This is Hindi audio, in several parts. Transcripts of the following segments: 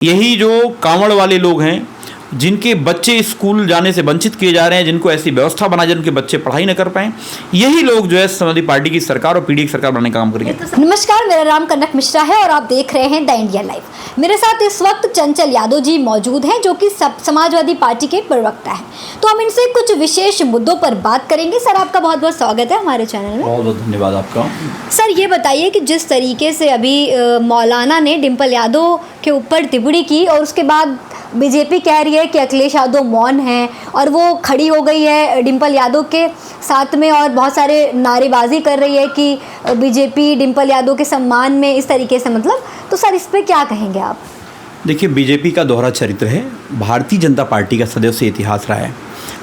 यही जो कांवड़ वाले लोग हैं जिनके बच्चे स्कूल जाने से वंचित किए जा रहे हैं, जिनको ऐसी व्यवस्था बना जिनके बच्चे पढ़ाई न कर पाएं, यही लोग जो है समाजवादी पार्टी की सरकार और पीडी की सरकार बनाने का काम करेंगे। नमस्कार, मेरा नाम कनक मिश्रा है और आप देख रहे हैं द इंडिया लाइव। मेरे साथ इस वक्त चंचल यादव जी मौजूद हैं जो कि समाजवादी पार्टी के प्रवक्ता हैं। तो हम इनसे कुछ विशेष मुद्दों पर बात करेंगे। सर, आपका बहुत बहुत स्वागत है हमारे चैनल में। बहुत बहुत धन्यवाद आपका। सर, ये बताइए कि जिस तरीके से अभी मौलाना ने डिम्पल यादव के ऊपर टिप्पणी की और उसके बाद बीजेपी कह रही है कि अखिलेश यादव मौन है और वो खड़ी हो गई है डिम्पल यादव के साथ में और बहुत सारे नारेबाजी कर रही है कि बीजेपी डिम्पल यादव के सम्मान में इस तरीके से, मतलब तो सर इस पे क्या कहेंगे आप? देखिए, बीजेपी का दोहरा चरित्र है। भारतीय जनता पार्टी का सदैव से इतिहास रहा है।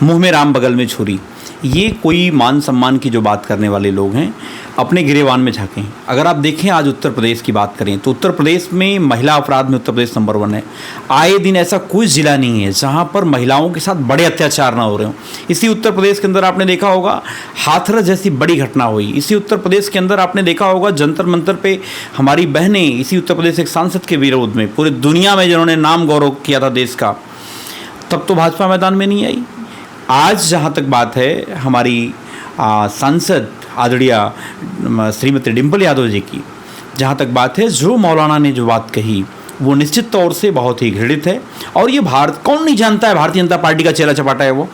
मुंह में राम बगल में छुरी, ये कोई मान सम्मान की जो बात करने वाले लोग हैं अपने गिरेबान में झांकें। अगर आप देखें, आज उत्तर प्रदेश की बात करें तो उत्तर प्रदेश में महिला अपराध में उत्तर प्रदेश नंबर 1 है। आए दिन ऐसा कोई ज़िला नहीं है जहां पर महिलाओं के साथ बड़े अत्याचार ना हो रहे हों। इसी उत्तर प्रदेश के अंदर आपने देखा होगा हाथरस जैसी बड़ी घटना हुई। इसी उत्तर प्रदेश के अंदर आपने देखा होगा जंतर मंतर पे हमारी बहनें, इसी उत्तर प्रदेश एक सांसद के विरोध में पूरी दुनिया में जिन्होंने नाम गौरव किया था देश का, तब तो भाजपा मैदान में नहीं आई। आज जहाँ तक बात है हमारी सांसद आदरणीय श्रीमती डिम्पल यादव जी की, जहाँ तक बात है, जो मौलाना ने जो बात कही वो निश्चित तौर से बहुत ही घृणित है। और ये कौन नहीं जानता है भारतीय जनता पार्टी का चेला चपाटा है वो।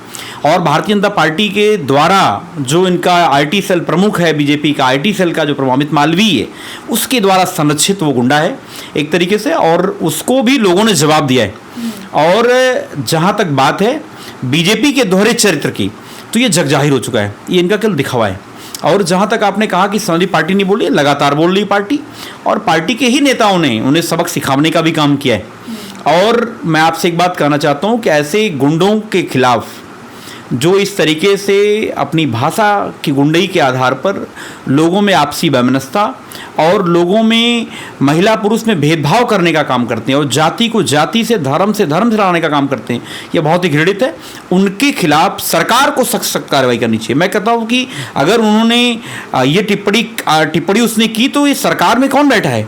और भारतीय जनता पार्टी के द्वारा जो इनका आईटी सेल प्रमुख है, बीजेपी का आईटी सेल का जो प्रभावित मालवीय है, उसके द्वारा संरक्षित वो गुंडा है एक तरीके से, और उसको भी लोगों ने जवाब दिया है। और जहाँ तक बात है बीजेपी के दोहरे चरित्र की, तो ये जग जाहिर हो चुका है, ये इनका केवल दिखावा है। और जहाँ तक आपने कहा कि समाजवादी पार्टी नहीं बोली, लगातार बोल रही पार्टी, और पार्टी के ही नेताओं ने उन्हें सबक सिखाने का भी काम किया है। और मैं आपसे एक बात कहना चाहता हूँ कि ऐसे गुंडों के खिलाफ जो इस तरीके से अपनी भाषा की गुंडई के आधार पर लोगों में आपसी वैमनस्यता और लोगों में महिला पुरुष में भेदभाव करने का काम करते हैं और जाति को जाति से धर्म लाने का काम करते हैं, ये बहुत ही घृणित है। उनके खिलाफ सरकार को सख्त कार्रवाई करनी चाहिए। मैं कहता हूँ कि अगर उन्होंने ये टिप्पणी उसने की तो ये सरकार में कौन बैठा है,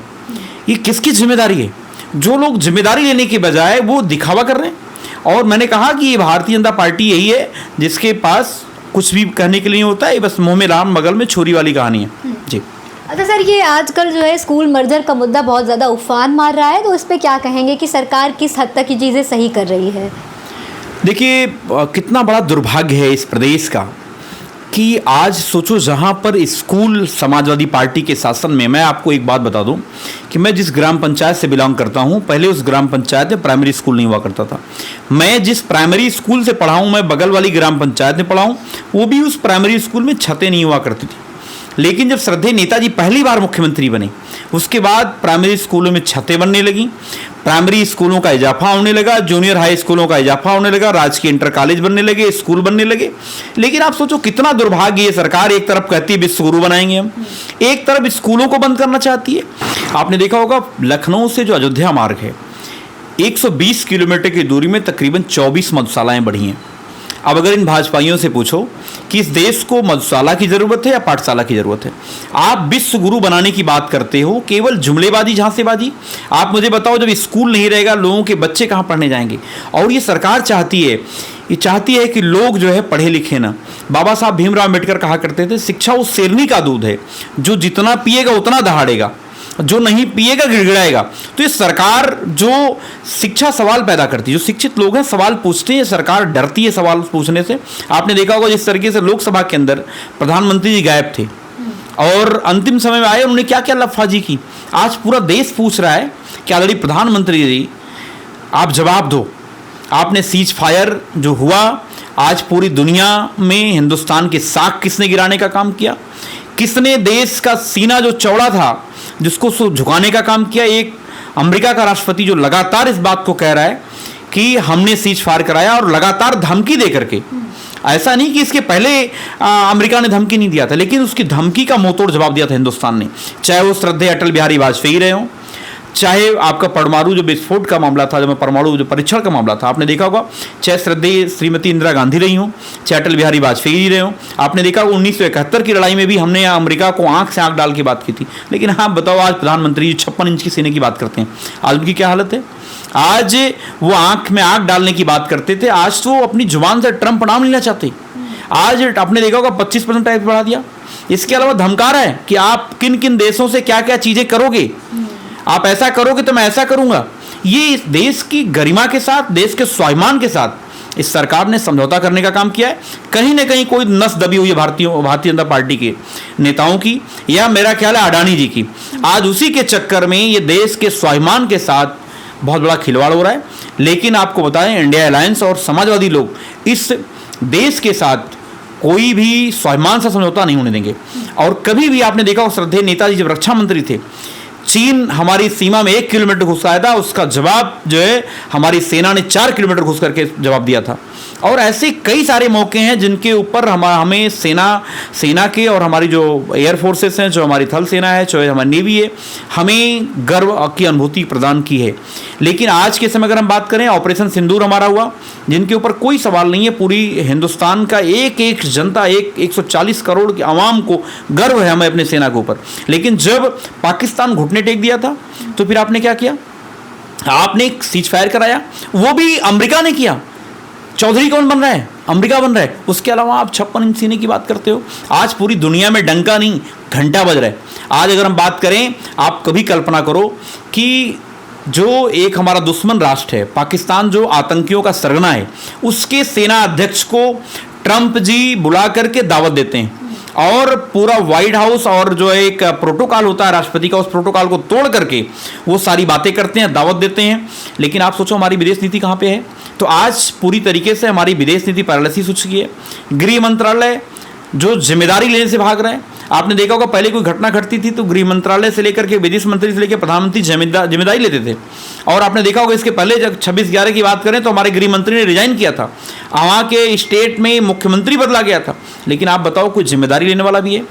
ये किसकी जिम्मेदारी है? जो लोग जिम्मेदारी लेने के बजाय वो दिखावा कर रहे हैं। और मैंने कहा कि ये भारतीय जनता पार्टी यही है जिसके पास कुछ भी कहने के लिए नहीं होता है, बस मुंह में राम बगल में छुरी वाली कहानी है जी। अच्छा सर, ये आजकल जो है स्कूल मर्जर का मुद्दा बहुत ज़्यादा उफान मार रहा है, तो इस पे क्या कहेंगे कि सरकार किस हद तक ये चीज़ें सही कर रही है? देखिए, कितना बड़ा दुर्भाग्य है इस प्रदेश का कि आज सोचो जहाँ पर स्कूल समाजवादी पार्टी के शासन में। मैं आपको एक बात बता दूं कि मैं जिस ग्राम पंचायत से बिलोंग करता हूँ, पहले उस ग्राम पंचायत में प्राइमरी स्कूल नहीं हुआ करता था। मैं जिस प्राइमरी स्कूल से पढ़ा हूँ, मैं बगल वाली ग्राम पंचायत में पढ़ा हूँ, वो भी उस प्राइमरी स्कूल में छतें नहीं हुआ करती थी। लेकिन जब श्रद्धेय नेताजी पहली बार मुख्यमंत्री बने, उसके बाद प्राइमरी स्कूलों में छतें बनने लगी, प्राइमरी स्कूलों का इजाफा होने लगा, जूनियर हाई स्कूलों का इजाफा होने लगा, राजकीय इंटर कॉलेज बनने लगे, स्कूल बनने लगे। लेकिन आप सोचो कितना दुर्भाग्य, ये सरकार एक तरफ कहती है विश्व गुरु बनाएंगे हम, एक तरफ स्कूलों को बंद करना चाहती है। आपने देखा होगा लखनऊ से जो अयोध्या मार्ग है, 120 किलोमीटर की दूरी में तकरीबन 24 मधुशालाएं बढ़ी हैं। अब अगर इन भाजपाइयों से पूछो कि इस देश को मधुशाला की ज़रूरत है या पाठशाला की ज़रूरत है, आप विश्व गुरु बनाने की बात करते हो, केवल जुमलेबाजी झांसेबाजी। आप मुझे बताओ, जब स्कूल नहीं रहेगा लोगों के बच्चे कहाँ पढ़ने जाएंगे? और ये सरकार चाहती है कि लोग जो है पढ़े लिखे ना। बाबा साहब भीमराव अम्बेडकर कहा करते थे, शिक्षा उस शेरनी का दूध है जो जितना पिएगा उतना दहाड़ेगा, जो नहीं पिएगा गिड़गिड़ाएगा। तो ये सरकार जो शिक्षा सवाल पैदा करती है, जो शिक्षित लोग हैं सवाल पूछते हैं, सरकार डरती है सवाल पूछने से। आपने देखा होगा जिस तरीके से लोकसभा के अंदर प्रधानमंत्री जी गायब थे और अंतिम समय में आए, उन्होंने क्या क्या लफाजी की। आज पूरा देश पूछ रहा है कि आदरणीय प्रधानमंत्री जी आप जवाब दो। आपने सीज फायर जो हुआ, आज पूरी दुनिया में हिंदुस्तान के साख किसने गिराने का काम किया? किसने देश का सीना जो चौड़ा था जिसको झुकाने का काम किया? एक अमेरिका का राष्ट्रपति जो लगातार इस बात को कह रहा है कि हमने सीज फायर कराया, और लगातार धमकी दे करके। ऐसा नहीं कि इसके पहले अमेरिका ने धमकी नहीं दिया था, लेकिन उसकी धमकी का मुंहतोड़ जवाब दिया था हिंदुस्तान ने, चाहे वो श्रद्धेय अटल बिहारी वाजपेयी रहे हों, चाहे आपका परमाणु जो विस्फोट का मामला था, जब परमाणु जो परीक्षण का मामला था, आपने देखा होगा, चाहे श्रद्धेय श्रीमती इंदिरा गांधी रही हो, चाहे अटल बिहारी वाजपेयी जी रहे हो, आपने देखा 1971 की लड़ाई में भी हमने अमेरिका को आंख से आंख डाल के बात की थी। लेकिन हाँ बताओ, आज प्रधानमंत्री 56 इंच की सीने की बात करते हैं, आज उनकी क्या हालत है? आज वो आंख में आंख डालने की बात करते थे, आज तो अपनी जुबान से ट्रंप नाम लेना चाहते। आज आपने देखा होगा 25% टैक्स बढ़ा दिया। इसके अलावा धमका रहा है कि आप किन किन देशों से क्या क्या चीजें करोगे, आप ऐसा करोगे तो मैं ऐसा करूंगा। ये इस देश की गरिमा के साथ, देश के स्वाभिमान के साथ इस सरकार ने समझौता करने का काम किया है। कहीं ना कहीं कोई नस दबी हुई है भारतीय जनता पार्टी के नेताओं की, या मेरा ख्याल है अडानी जी की। आज उसी के चक्कर में ये देश के स्वाभिमान के साथ बहुत बड़ा खिलवाड़ हो रहा है। लेकिन आपको बताएं, इंडिया अलायंस और समाजवादी लोग इस देश के साथ कोई भी स्वाभिमान से समझौता नहीं होने देंगे। और कभी भी आपने देखा, श्रद्धेय नेताजी जब रक्षा मंत्री थे, चीन हमारी सीमा में 1 किलोमीटर घुस आया था, उसका जवाब जो है हमारी सेना ने 4 किलोमीटर घुस करके जवाब दिया था। और ऐसे कई सारे मौके हैं जिनके ऊपर हमें सेना के और हमारी जो एयर फोर्सेस हैं, जो हमारी थल सेना है, जो हमारी नेवी है, हमें गर्व की अनुभूति प्रदान की है। लेकिन आज के समय अगर हम बात करें, ऑपरेशन सिंदूर हमारा हुआ, जिनके ऊपर कोई सवाल नहीं है, पूरी हिंदुस्तान का एक एक जनता, 140 करोड़ की आवाम को गर्व है हमें अपने सेना के ऊपर। लेकिन जब पाकिस्तान घुटने टेक दिया था, तो फिर आपने क्या किया? आपने एक सीज फायर कराया, वो भी अमेरिका ने किया। चौधरी कौन बन रहा है? अमेरिका बन रहा है। उसके अलावा आप 56 इंच सीने की बात करते हो। आज पूरी दुनिया में डंका नहीं घंटा बज रहा है। आज अगर हम बात करें, आप कभी कल्पना करो कि जो एक हमारा दुश्मन राष्ट्र है पाकिस्तान, जो आतंकियों का सरगना है, उसके सेना अध्यक्ष को ट्रंप जी बुला करके दावत देते हैं और पूरा व्हाइट हाउस और जो एक प्रोटोकॉल होता है राष्ट्रपति का, उस प्रोटोकॉल को तोड़ करके वो सारी बातें करते हैं, दावत देते हैं। लेकिन आप सोचो हमारी विदेश नीति कहाँ पे है? तो आज पूरी तरीके से हमारी विदेश नीति पैरालिसिस हो चुकी है। गृह मंत्रालय जो जिम्मेदारी लेने से भाग रहा है। आपने देखा होगा, पहले कोई घटना घटती थी तो गृह मंत्रालय से लेकर के विदेश मंत्री से लेकर प्रधानमंत्री जिम्मेदारी लेते थे। और आपने देखा होगा, इसके पहले जब 26/11 की बात करें तो हमारे गृह मंत्री ने रिजाइन किया था, वहाँ के स्टेट में मुख्यमंत्री बदला गया था। लेकिन आप बताओ, कोई जिम्मेदारी लेने वाला भी है?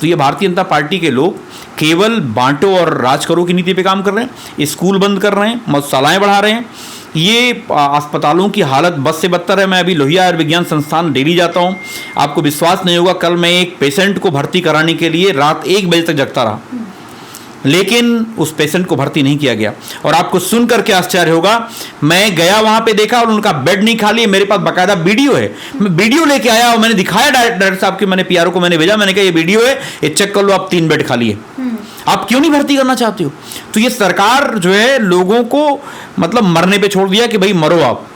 तो ये भारतीय जनता पार्टी के लोग केवल बांटो और राज करो की नीति पे काम कर रहे हैं। स्कूल बंद कर रहे हैं, मौसालाएँ बढ़ा रहे हैं। ये अस्पतालों की हालत बद से बदतर है। मैं अभी लोहिया आयुर्विज्ञान संस्थान डेली जाता हूँ, आपको विश्वास नहीं होगा, कल मैं एक पेशेंट को भर्ती कराने के लिए रात 1 बजे तक जगता रहा, लेकिन उस पेशेंट को भर्ती नहीं किया गया। और आपको सुन करके आश्चर्य होगा, मैं गया वहां पे देखा और उनका बेड नहीं खाली है। मेरे पास बाकायदा वीडियो है, मैं वीडियो लेके आया और मैंने दिखाया डायरेक्टर साहब के, मैंने पीआरओ को मैंने भेजा, मैंने कहा ये वीडियो है, ये चेक कर लो, आप 3 बेड खाली है, आप क्यों नहीं भर्ती करना चाहते हो? तो ये सरकार जो है लोगों को मतलब मरने पे छोड़ दिया कि भाई मरो आप,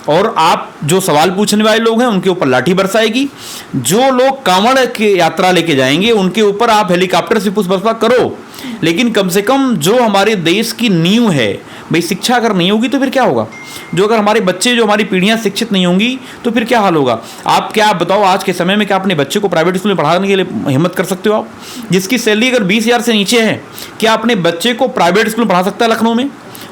और आप जो सवाल पूछने वाले लोग हैं उनके ऊपर लाठी बरसाएगी। जो लोग कांवड़ की यात्रा लेके जाएंगे उनके ऊपर आप हेलीकॉप्टर से पुष्पवर्षा करो, लेकिन कम से कम जो हमारे देश की नींव है, भाई शिक्षा अगर नहीं होगी तो फिर क्या होगा? जो अगर हमारे बच्चे, जो हमारी पीढ़ियां शिक्षित नहीं होंगी तो फिर क्या हाल होगा? आप बताओ, आज के समय में क्या अपने बच्चे को प्राइवेट स्कूल में पढ़ाने के लिए हिम्मत कर सकते हो? आप जिसकी सैलरी अगर 20,000 से नीचे है, क्या अपने बच्चे को प्राइवेट स्कूल में पढ़ा सकता है? लखनऊ में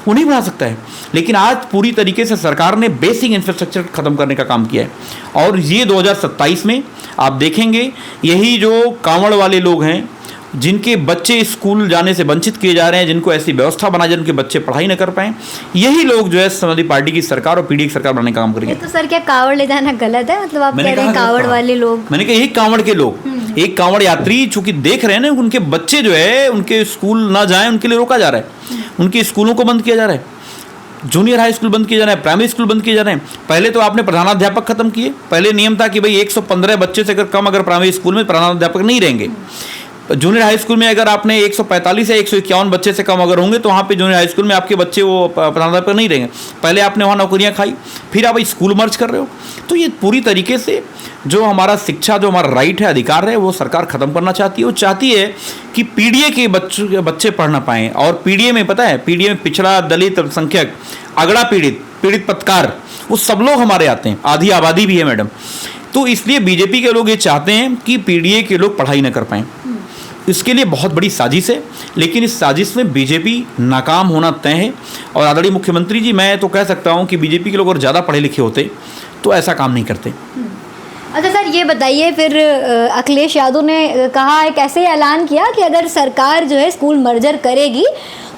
वो नहीं पढ़ा सकता है। लेकिन आज पूरी तरीके से सरकार ने बेसिक इंफ्रास्ट्रक्चर खत्म करने का काम किया है। और ये 2027 में आप देखेंगे, यही जो कांवड़ वाले लोग हैं, जिनके बच्चे स्कूल जाने से वंचित किए जा रहे हैं, जिनको ऐसी व्यवस्था बना जिनके बच्चे पढ़ाई न कर पाए, यही लोग जो है समाजवादी पार्टी की सरकार और पीढ़ी की सरकार बनाने का काम करेंगे। तो सर क्या कांवड़ ले जाना गलत है? मतलब आप कह रहे हैं कांवड़ वाले लोग? मैंने कहा यही कांवड़ के लोग, एक कांवड़ यात्री चूंकि देख रहे हैं ना, उनके बच्चे जो है उनके स्कूल ना जाएं, उनके लिए रोका जा रहा है, उनके स्कूलों को बंद किया जा रहा है, जूनियर हाई स्कूल बंद किए जा रहे हैं, प्राइमरी स्कूल बंद किए जा रहे हैं। पहले तो आपने प्रधानाध्यापक खत्म किए। पहले नियम था कि भाई 115 बच्चे से कम अगर प्राइमरी स्कूल में प्रधानाध्यापक नहीं रहेंगे। जूनियर हाई स्कूल में अगर आपने 145 या 151 बच्चे से कम अगर होंगे तो वहाँ पे जूनियर हाई स्कूल में आपके बच्चे वो प्रधानाध्यापक नहीं रहेंगे। पहले आपने वहाँ नौकरियाँ खाई, फिर आप स्कूल मर्ज कर रहे हो। तो ये पूरी तरीके से जो हमारा शिक्षा, जो हमारा राइट है, अधिकार है, वो सरकार ख़त्म करना चाहती है। वो चाहती है कि पीडीए के बच्चे पढ़ ना पाएँ। और पीडीए में पता है, पीडीए में पिछड़ा, दलित, अल्पसंख्यक, अगड़ा पीड़ित पत्रकार, वो सब लोग हमारे आते हैं, आधी आबादी भी है मैडम। तो इसलिए बीजेपी के लोग ये चाहते हैं कि पीडीए के लोग पढ़ाई ना कर पाएँ। इसके लिए बहुत बड़ी साजिश है, लेकिन इस साजिश में बीजेपी नाकाम होना तय है। और आदरणीय मुख्यमंत्री जी, मैं तो कह सकता हूं कि बीजेपी के लोग और ज़्यादा पढ़े लिखे होते तो ऐसा काम नहीं करते। अच्छा सर, ये बताइए फिर अखिलेश यादव ने कहा, एक ऐसे ऐलान किया कि अगर सरकार जो है स्कूल मर्जर करेगी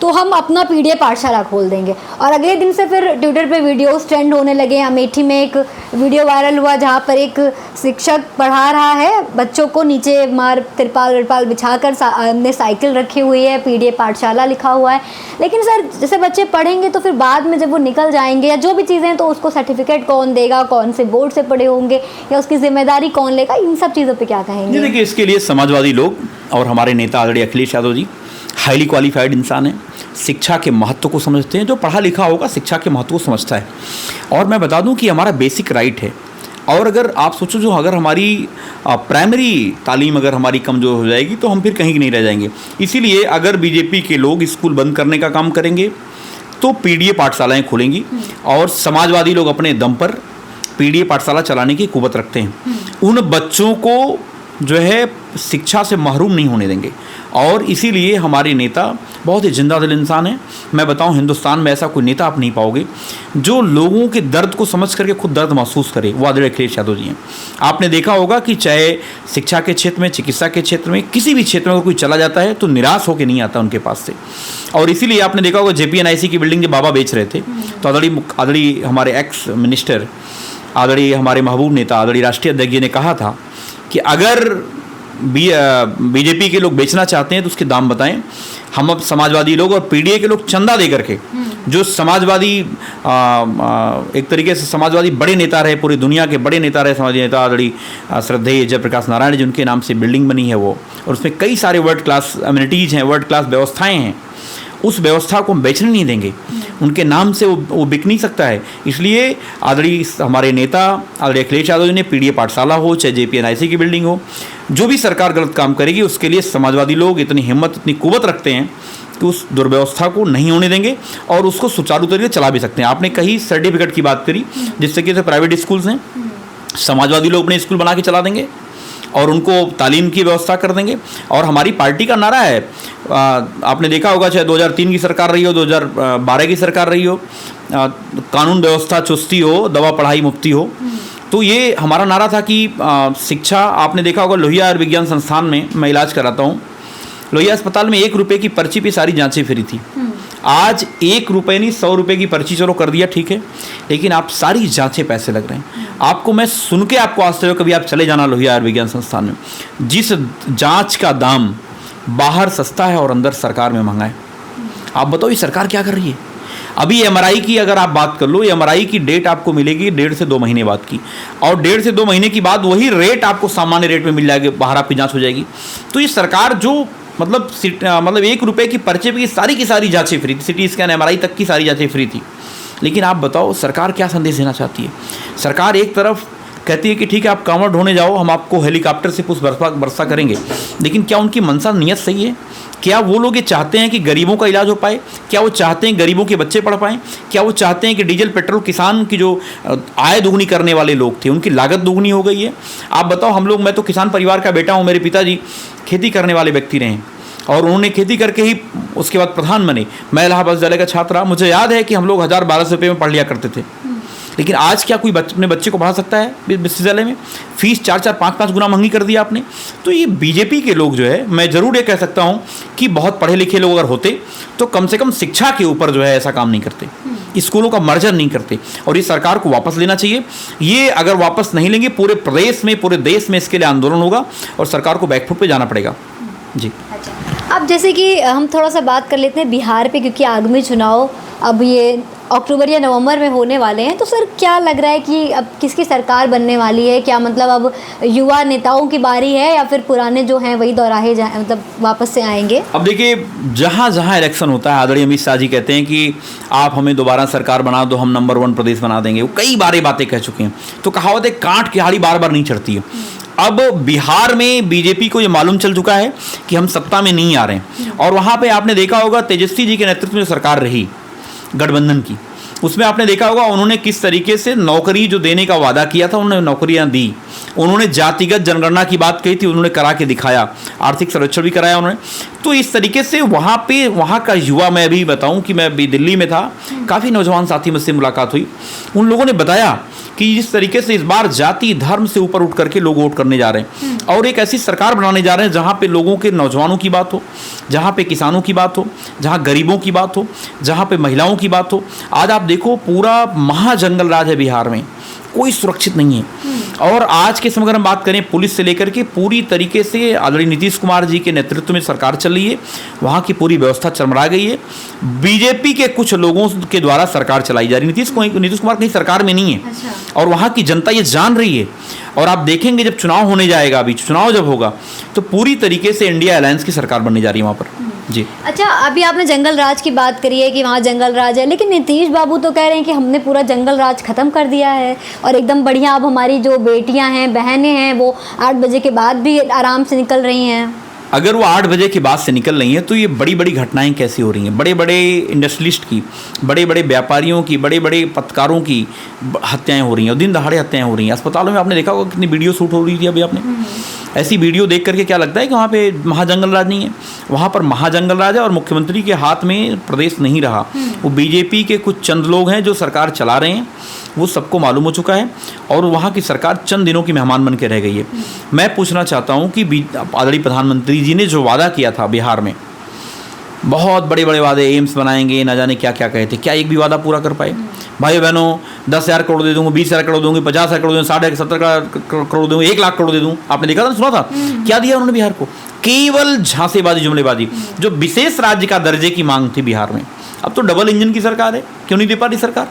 तो हम अपना पीडीए पाठशाला खोल देंगे। और अगले दिन से फिर ट्विटर पे वीडियोस ट्रेंड होने लगे। अमेठी में एक वीडियो वायरल हुआ जहाँ पर एक शिक्षक पढ़ा रहा है बच्चों को, नीचे मार तिरपाल बिछाकर ने साइकिल रखी हुई है, पीडीए पाठशाला लिखा हुआ है। लेकिन सर जैसे बच्चे पढ़ेंगे तो फिर बाद में जब वो निकल जाएंगे या जो भी चीज़ें तो उसको सर्टिफिकेट कौन देगा, कौन से बोर्ड से पढ़े होंगे या उसकी जिम्मेदारी कौन लेगा, इन सब चीज़ों पे क्या कहेंगे? देखिए, इसके लिए समाजवादी लोग और हमारे नेता आदरणीय अखिलेश यादव जी हाईली क्वालिफाइड इंसान हैं, शिक्षा के महत्व को समझते हैं। जो पढ़ा लिखा होगा शिक्षा के महत्व को समझता है। और मैं बता दूं कि हमारा बेसिक राइट है। और अगर आप सोचो जो अगर हमारी प्राइमरी तालीम अगर हमारी कमज़ोर हो जाएगी तो हम फिर कहीं नहीं रह जाएंगे। इसीलिए अगर बीजेपी के लोग स्कूल बंद करने का काम करेंगे तो पीडीए पाठशालाएँ खोलेंगी और समाजवादी लोग अपने दम पर पीडीए पाठशाला चलाने की कुवत रखते हैं। उन बच्चों को जो है शिक्षा से महरूम नहीं होने देंगे। और इसीलिए हमारे नेता बहुत ही जिंदा दिल इंसान हैं। मैं बताऊं, हिंदुस्तान में ऐसा कोई नेता आप नहीं पाओगे जो लोगों के दर्द को समझ करके खुद दर्द महसूस करे, वो आदरणीय अखिलेश यादव जी हैं। आपने देखा होगा कि चाहे शिक्षा के क्षेत्र में, चिकित्सा के क्षेत्र में, किसी भी क्षेत्र में कोई चला जाता है तो निराश होकर नहीं आता उनके पास से। और इसीलिए आपने देखा होगा JPNIC की बिल्डिंग जब बाबा बेच रहे थे तो आदरणीय हमारे एक्स मिनिस्टर, आदरणीय हमारे महबूब नेता, आदरणीय राष्ट्रीय अध्यक्ष जी ने कहा था कि अगर बीजेपी के लोग बेचना चाहते हैं तो उसके दाम बताएं। हम अब समाजवादी लोग और पीडीए के लोग चंदा दे करके, जो समाजवादी एक तरीके से समाजवादी बड़े नेता रहे, पूरी दुनिया के बड़े नेता रहे समाजवादी नेता, आदरणीय श्रद्धेय जयप्रकाश नारायण जी, उनके नाम से बिल्डिंग बनी है वो, और उसमें कई सारे वर्ल्ड क्लास अम्यूनिटीज़ हैं, वर्ल्ड क्लास व्यवस्थाएँ हैं। उस व्यवस्था को हम बेचने नहीं देंगे, उनके नाम से वो बिक नहीं सकता है। इसलिए आदरणीय हमारे नेता आदरणीय अखिलेश यादव जी ने पीडीए पाठशाला हो चाहे JPNIC की बिल्डिंग हो, जो भी सरकार गलत काम करेगी उसके लिए समाजवादी लोग इतनी हिम्मत, इतनी कुवत रखते हैं कि उस दुर्व्यवस्था को नहीं होने देंगे और उसको सुचारू तरीके से चला भी सकते हैं। आपने कहीं सर्टिफिकेट की बात करी, जिससे कि प्राइवेट स्कूल्स हैं, समाजवादी लोग अपने स्कूल बना के चला देंगे और उनको तालीम की व्यवस्था कर देंगे। और हमारी पार्टी का नारा है, आपने देखा होगा चाहे 2003 की सरकार रही हो, 2012 की सरकार रही हो, कानून व्यवस्था चुस्ती हो, दवा पढ़ाई मुफ्ती हो। तो ये हमारा नारा था कि शिक्षा, आपने देखा होगा लोहिया आयुर्विज्ञान संस्थान में मैं इलाज कराता हूँ, लोहिया अस्पताल में 1 रुपये की पर्ची पे सारी जांचें फ्री थी। आज 1 रुपये नहीं 100 रुपये की पर्ची चलो कर दिया, ठीक है, लेकिन आप सारी जांचें पैसे लग रहे हैं। आपको मैं सुन के आपको आश्चर्य, कभी आप चले जाना लोहिया आयुर्विज्ञान संस्थान में, जिस जांच का दाम बाहर सस्ता है और अंदर सरकार में महंगा है। आप बताओ ये सरकार क्या कर रही है? अभी MRI की अगर आप बात कर लो, MRI की डेट आपको मिलेगी 1.5 से 2 महीने बाद की, और 1.5 से 2 महीने की बाद वही रेट आपको सामान्य रेट में मिल जाएगी, बाहर आपकी जांच हो जाएगी। तो ये सरकार जो मतलब 1 रुपये की पर्चे पे की सारी जांचें फ्री थी, CT स्कैन MRI तक की सारी जांचें फ्री थी। लेकिन आप बताओ सरकार क्या संदेश देना चाहती है? सरकार एक तरफ कहती है कि ठीक है आप कांवड़ ढोने जाओ, हम आपको हेलीकॉप्टर से कुछ वर्षा करेंगे, लेकिन क्या उनकी मंशा नीयत सही है? क्या वो लोग ये चाहते हैं कि गरीबों का इलाज हो पाए? क्या वो चाहते हैं गरीबों के बच्चे पढ़ पाएँ? क्या वो चाहते हैं कि डीजल पेट्रोल किसान की जो आय दुगनी करने वाले लोग थे उनकी लागत दुगनी हो गई है? आप बताओ, हम लोग, मैं तो किसान परिवार का बेटा हूँ, मेरे पिताजी खेती करने वाले व्यक्ति रहे और उन्होंने खेती करके ही उसके बाद प्रधान बने। मैं इलाहाबाद विद्यालय का छात्र रहा, मुझे याद है कि हम लोग 1000-1200 रुपये में पढ़ लिया करते थे। लेकिन आज क्या कोई अपने बच्चे को पढ़ा सकता है विश्वविद्यालय में? फीस 4-4, 5-5 गुना महंगी कर दिया आपने। तो ये बीजेपी के लोग जो है, मैं ज़रूर ये कह सकता हूँ कि बहुत पढ़े लिखे लोग अगर होते तो कम से कम शिक्षा के ऊपर जो है ऐसा काम नहीं करते, स्कूलों का मर्जर नहीं करते, और ये सरकार को वापस लेना चाहिए। ये अगर वापस नहीं लेंगे पूरे प्रदेश में, पूरे देश में इसके लिए आंदोलन होगा और सरकार को बैकफुट पे जाना पड़ेगा। जी। अब जैसे कि हम थोड़ा सा बात कर लेते हैं बिहार पे, क्योंकि आगामी चुनाव अब ये अक्टूबर या नवंबर में होने वाले हैं। तो सर क्या लग रहा है कि अब किसकी सरकार बनने वाली है? क्या मतलब अब युवा नेताओं की बारी है या फिर पुराने जो हैं वही दोहराए जाए, मतलब वापस से आएंगे? अब देखिए, जहाँ जहाँ इलेक्शन होता है आदरणीय अमित शाह जी कहते हैं कि आप हमें दोबारा सरकार बना दो, हम नंबर 1 प्रदेश बना देंगे। वो कई बार ये बातें कह चुके हैं। तो कहावत है, कांट की हाड़ी बार बार नहीं चढ़ती है। अब बिहार में बीजेपी को ये मालूम चल चुका है कि हम सत्ता में नहीं आ रहे हैं, और वहाँ पे आपने देखा होगा तेजस्वी जी के नेतृत्व में सरकार रही गठबंधन की, उसमें आपने देखा होगा उन्होंने किस तरीके से नौकरी जो देने का वादा किया था उन्होंने नौकरियां दी। उन्होंने जातिगत जनगणना की बात कही थी, उन्होंने करा के दिखाया, आर्थिक सर्वेक्षण भी कराया उन्होंने। तो इस तरीके से वहाँ का युवा, मैं अभी बताऊं कि मैं अभी दिल्ली में था, काफ़ी नौजवान साथी मुझसे मुलाकात हुई, उन लोगों ने बताया कि जिस तरीके से इस बार जाति धर्म से ऊपर उठ करके लोग वोट करने जा रहे हैं और एक ऐसी सरकार बनाने जा रहे हैं जहाँ पे लोगों के, नौजवानों की बात हो, जहाँ पे किसानों की बात हो, जहाँ गरीबों की बात हो, जहाँ पे महिलाओं की बात हो। आज आप देखो पूरा महाजंगल राज है बिहार में, कोई सुरक्षित नहीं है। और आज के समय अगर हम बात करें पुलिस से लेकर के पूरी तरीके से आदरणीय नीतीश कुमार जी के नेतृत्व में सरकार चल रही है, वहाँ की पूरी व्यवस्था चरमरा गई है। बीजेपी के कुछ लोगों के द्वारा सरकार चलाई जा रही है। नीतीश कुमार कहीं सरकार में नहीं है। अच्छा। और वहाँ की जनता ये जान रही है। और आप देखेंगे जब चुनाव होने जाएगा, अभी चुनाव जब होगा तो पूरी तरीके से इंडिया अलायंस की सरकार बनने जा रही है वहाँ पर। जी। अच्छा, अभी आपने जंगल राज की बात करी है कि वहाँ जंगल राज है, लेकिन नीतीश बाबू तो कह रहे हैं कि हमने पूरा जंगल राज खत्म कर दिया है और एकदम बढ़िया अब हमारी जो बेटियां हैं, बहनें हैं, वो 8 बजे के बाद भी आराम से निकल रही हैं। अगर वो 8 बजे के बाद से निकल रही हैं तो ये बड़ी बड़ी घटनाएं कैसी हो रही हैं? बड़े बड़े इंडस्ट्रियलिस्ट की, बड़े बड़े व्यापारियों की, बड़े बड़े पत्रकारों की हत्याएं हो रही हैं और दिन दहाड़े हत्याएं हो रही हैं। अस्पतालों में आपने देखा होगा कितनी वीडियो शूट हो रही थी अभी आपने। ऐसी वीडियो देख करके क्या लगता है कि वहाँ पे महाजंगल राज नहीं है? वहाँ पर महाजंगल राज है और मुख्यमंत्री के हाथ में प्रदेश नहीं रहा। वो बीजेपी के कुछ चंद लोग हैं जो सरकार चला रहे हैं, वो सबको मालूम हो चुका है और वहाँ की सरकार चंद दिनों की मेहमान बन के रह गई है। मैं पूछना चाहता हूँ कि आदरणीय प्रधानमंत्री जी ने जो वादा किया था बिहार में, बहुत बड़े बड़े वादे, एम्स बनाएंगे, ना जाने क्या क्या कहे थे, क्या एक भी वादा पूरा कर पाए? भाई बहनों, 10,000 करोड़ दे दूंगा, 20,000 करोड़ दूंगी, 50,000 करोड़ दूंगी, 70 करोड़ दूंगी, 1 लाख करोड़ दे दूँ। आपने देखा था, सुना था? क्या दिया उन्होंने बिहार को? केवल झांसेबाजी, जुमलेबाजी। जो विशेष राज्य का दर्जे की मांग थी बिहार में, अब तो डबल इंजन की सरकार है, क्यों नहीं दे पा रही सरकार?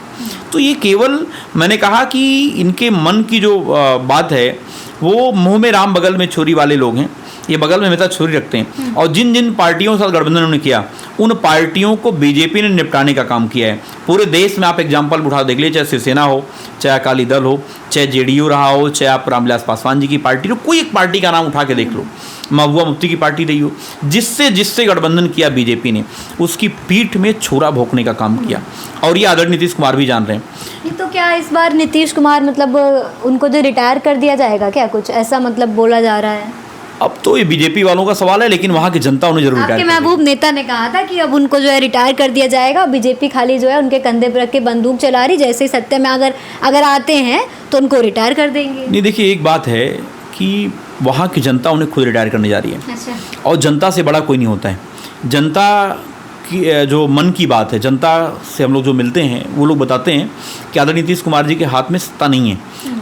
तो ये केवल, मैंने कहा कि इनके मन की जो बात है वो मुंह में राम बगल में छुरी वाले लोग हैं। ये बगल में हमेशा छुरी रखते हैं और जिन जिन पार्टियों के साथ गठबंधन उन्होंने किया, उन पार्टियों को बीजेपी ने निपटाने का काम किया है। पूरे देश में आप एग्जाम्पल उठा देख लीजिए, चाहे शिवसेना हो, चाहे अकाली दल हो, चाहे जेडीयू रहा हो, चाहे आप रामविलास पासवान जी की पार्टी हो, कोई एक पार्टी का नाम उठा के देख लो, महबूबा मुफ्ती की पार्टी रही हो, जिससे गठबंधन किया बीजेपी ने, उसकी पीठ में छुरा भोंकने का काम किया। और ये आदरणीय नीतीश कुमार भी जान रहे हैं। तो क्या इस बार नीतीश कुमार मतलब उनको जो रिटायर कर दिया जाएगा क्या, कुछ ऐसा मतलब बोला जा रहा है? अब तो ये बीजेपी वालों का सवाल है, लेकिन वहाँ की जनता उन्हें जरूर रिटायर आपके महबूब नेता ने कहा था कि अब उनको जो है रिटायर कर दिया जाएगा, बीजेपी खाली जो है उनके कंधे पर रख के बंदूक चला रही, जैसे ही सत्ता में अगर आते हैं तो उनको रिटायर कर देंगे। नहीं, देखिए एक बात है कि वहाँ की जनता उन्हें खुद रिटायर करने जा रही है। अच्छा। और जनता से बड़ा कोई नहीं होता है। जनता की जो मन की बात है, जनता से हम लोग जो मिलते हैं वो लोग बताते हैं कि आदरणीय नीतीश कुमार जी के हाथ में सत्ता नहीं है,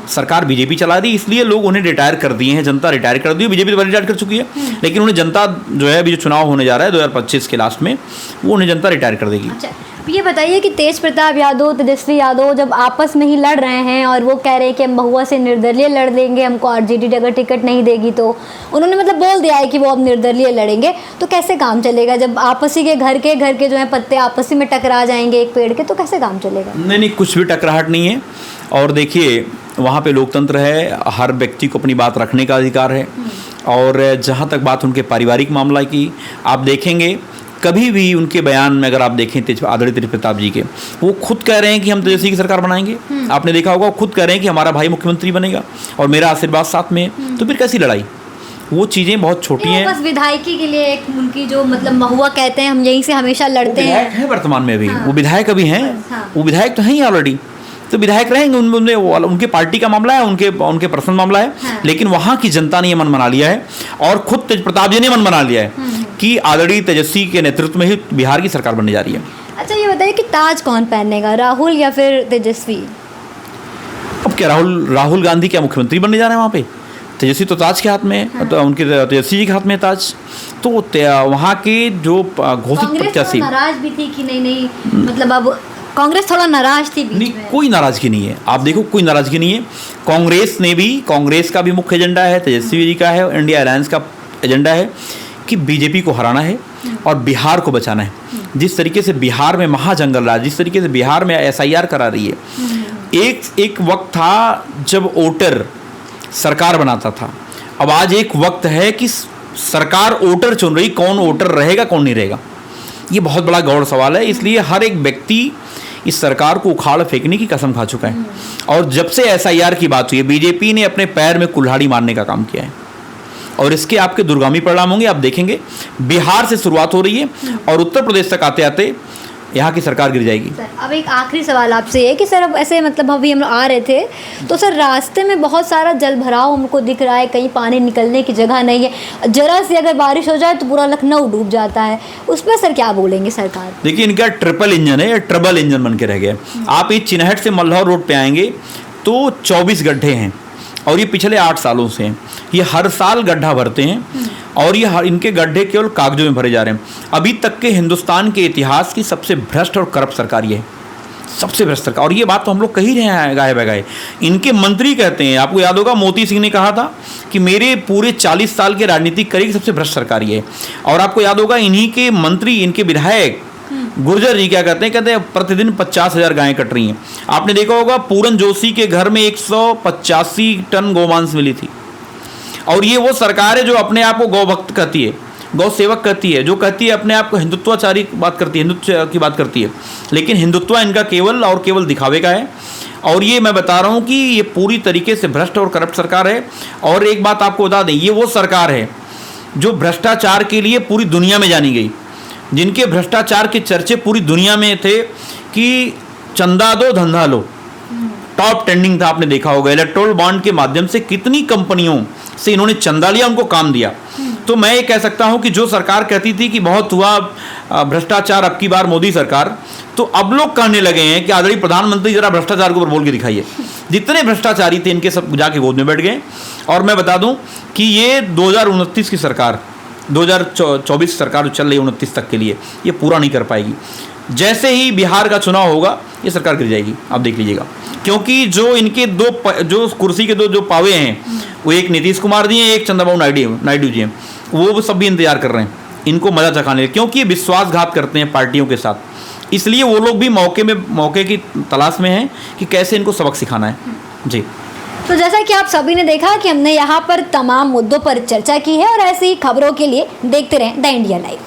सरकार बीजेपी चला रही, इसलिए लोग उन्हें रिटायर कर दिए हैं। जनता रिटायर कर दी है, बीजेपी तो रिटायर कर चुकी है, लेकिन उन्हें जनता जो है अभी जो चुनाव होने जा रहा है 2025 के लास्ट में, वो उन्हें जनता रिटायर कर देगी। अच्छा, ये बताइए कि तेज प्रताप यादव, तेजस्वी यादव जब आपस में ही लड़ रहे हैं और वो कह रहे हैं कि हम महुआ से निर्दलीय लड़ लेंगे, हमको आरजेडी अगर टिकट नहीं देगी तो, उन्होंने मतलब बोल दिया है कि वो अब निर्दलीय लड़ेंगे, तो कैसे काम चलेगा जब आपसी के घर के जो है पत्ते आपसी में टकरा जाएंगे एक पेड़ के, तो कैसे काम चलेगा? नहीं, कुछ भी टकराहट नहीं है। और देखिए वहाँ पे लोकतंत्र है, हर व्यक्ति को अपनी बात रखने का अधिकार है। और जहाँ तक बात उनके पारिवारिक मामला की, आप देखेंगे कभी भी उनके बयान में अगर आप देखें आदरणीय तेज प्रताप जी के, वो खुद कह रहे हैं कि हम तेजस्वी की सरकार बनाएंगे। आपने देखा होगा, वो खुद कह रहे हैं कि हमारा भाई मुख्यमंत्री बनेगा और मेरा आशीर्वाद साथ में है। तो फिर कैसी लड़ाई? वो चीज़ें बहुत छोटी हैं। बस विधायकी के लिए एक उनकी जो मतलब महुआ कहते हैं, हम यहीं से हमेशा लड़ते हैं। विधायक है वर्तमान में अभी। हाँ। वो विधायक अभी हैं। हाँ। वो विधायक तो हैं ही ऑलरेडी, तो विधायक रहेंगे। उनके पार्टी का मामला है, उनके पर्सनल मामला है। हाँ। लेकिन वहाँ की जनता ने ये मन बना लिया है और खुद तेज प्रताप जी ने मन बना लिया है कि आदरणीय तेजस्वी के नेतृत्व में ही बिहार की सरकार बनने जा रही है। अच्छा, ये बताइए कि ताज कौन पहनेगा, राहुल या फिर तेजस्वी? अब क्या राहुल गांधी क्या मुख्यमंत्री बनने जा रहे हैं वहाँ पे? तेजस्वी तो ताज के हाथ में है। हाँ। तो उनके तेजस्वी जी के हाथ में ताज। तो वहाँ के जो घोषित प्रत्याशी, नाराज भी थी कि नहीं मतलब अब कांग्रेस थोड़ा नाराज थी बीच में। कोई नाराजगी नहीं है, आप देखो कोई नाराजगी नहीं है। कांग्रेस का भी मुख्य एजेंडा है, तेजस्वी जी का है, इंडिया अलायंस का एजेंडा है कि बीजेपी को हराना है और बिहार को बचाना है। जिस तरीके से बिहार में महाजंगल राज, जिस तरीके से बिहार में SIR करा रही है, एक वक्त था जब वोटर सरकार बनाता था, अब आज एक वक्त है कि सरकार वोटर चुन रही, कौन वोटर रहेगा कौन नहीं रहेगा। ये बहुत बड़ा गौर सवाल है। इसलिए हर एक व्यक्ति इस सरकार को उखाड़ फेंकने की कसम खा चुका है। और जब से SIR की बात हुई है, बीजेपी ने अपने पैर में कुल्हाड़ी मारने का काम किया है और इसके आपके दूरगामी परिणाम होंगे। आप देखेंगे बिहार से शुरुआत हो रही है और उत्तर प्रदेश तक आते आते यहाँ की सरकार गिर जाएगी। सर अब एक आखिरी सवाल आपसे ये कि सर अब ऐसे मतलब अभी हम लोग आ रहे थे तो सर रास्ते में बहुत सारा जल भराव हमको दिख रहा है, कहीं पानी निकलने की जगह नहीं है, जरा सी अगर बारिश हो जाए तो पूरा लखनऊ डूब जाता है, उस पर सर क्या बोलेंगे सरकार? देखिए इनका ट्रिपल इंजन है, ट्रबल इंजन बन के रह गया। आप इस चिनहट से मल्हौर रोड पे आएंगे तो 24 गड्ढे हैं और ये पिछले 8 सालों से हैं। ये हर साल गड्ढा भरते हैं और ये इनके गड्ढे केवल कागजों में भरे जा रहे हैं। अभी तक के हिंदुस्तान के इतिहास की सबसे भ्रष्ट और करप्ट सरकार ये है, सबसे भ्रष्ट सरकार। और ये बात तो हम लोग कह ही रहे हैं गाए बगाए। इनके मंत्री कहते हैं, आपको याद होगा मोती सिंह ने कहा था कि मेरे पूरे 40 साल के राजनीतिक करियर की सबसे भ्रष्ट सरकार ये है। और आपको याद होगा इन्हीं के मंत्री, इनके विधायक गुर्जर जी क्या कहते हैं प्रतिदिन 50,000 गायें कट रही हैं। आपने देखा होगा पूरन जोशी के घर में 185 टन गोमांस मिली थी। और ये वो सरकार है जो अपने आप को गौभक्त कहती है, गौ सेवक कहती है, जो कहती है अपने आप को हिंदुत्वाचारी बात करती है, हिंदुत्व की बात करती है। लेकिन हिंदुत्व इनका केवल और केवल दिखावे का है। और ये मैं बता रहा हूँ कि ये पूरी तरीके से भ्रष्ट और करप्ट सरकार है। और एक बात आपको बता दें, ये वो सरकार है जो भ्रष्टाचार के लिए पूरी दुनिया में जानी गई, जिनके भ्रष्टाचार के चर्चे पूरी दुनिया में थे कि चंदा दो धंधा लो, टॉप ट्रेंडिंग था। आपने देखा होगा इलेक्टोरल बॉन्ड के माध्यम से कितनी कंपनियों से इन्होंने चंदा लिया, उनको काम दिया। तो मैं ये कह सकता हूं कि जो सरकार कहती थी कि बहुत हुआ भ्रष्टाचार अब की बार मोदी सरकार, तो अब लोग कहने लगे हैं कि आदरणीय प्रधानमंत्री जरा भ्रष्टाचार के ऊपर बोल के दिखाइए। जितने भ्रष्टाचारी थे इनके सब जाके गोद में बैठ गए। और मैं बता दूं कि ये 2029 की सरकार, 2024 सरकार जो चल रही है 29 तक के लिए, ये पूरा नहीं कर पाएगी। जैसे ही बिहार का चुनाव होगा ये सरकार गिर जाएगी, आप देख लीजिएगा। क्योंकि जो इनके जो कुर्सी के जो पावे हैं, वो एक नीतीश कुमार जी हैं, एक चंद्रबाबू नायडू जी हैं, वो सब भी इंतजार कर रहे हैं इनको मजा चखाने, क्योंकि ये विश्वासघात करते हैं पार्टियों के साथ। इसलिए वो लोग भी मौके की तलाश में हैं कि कैसे इनको सबक सिखाना है। जी, तो जैसा कि आप सभी ने देखा कि हमने यहाँ पर तमाम मुद्दों पर चर्चा की है और ऐसी खबरों के लिए देखते रहें द इंडिया लाइव।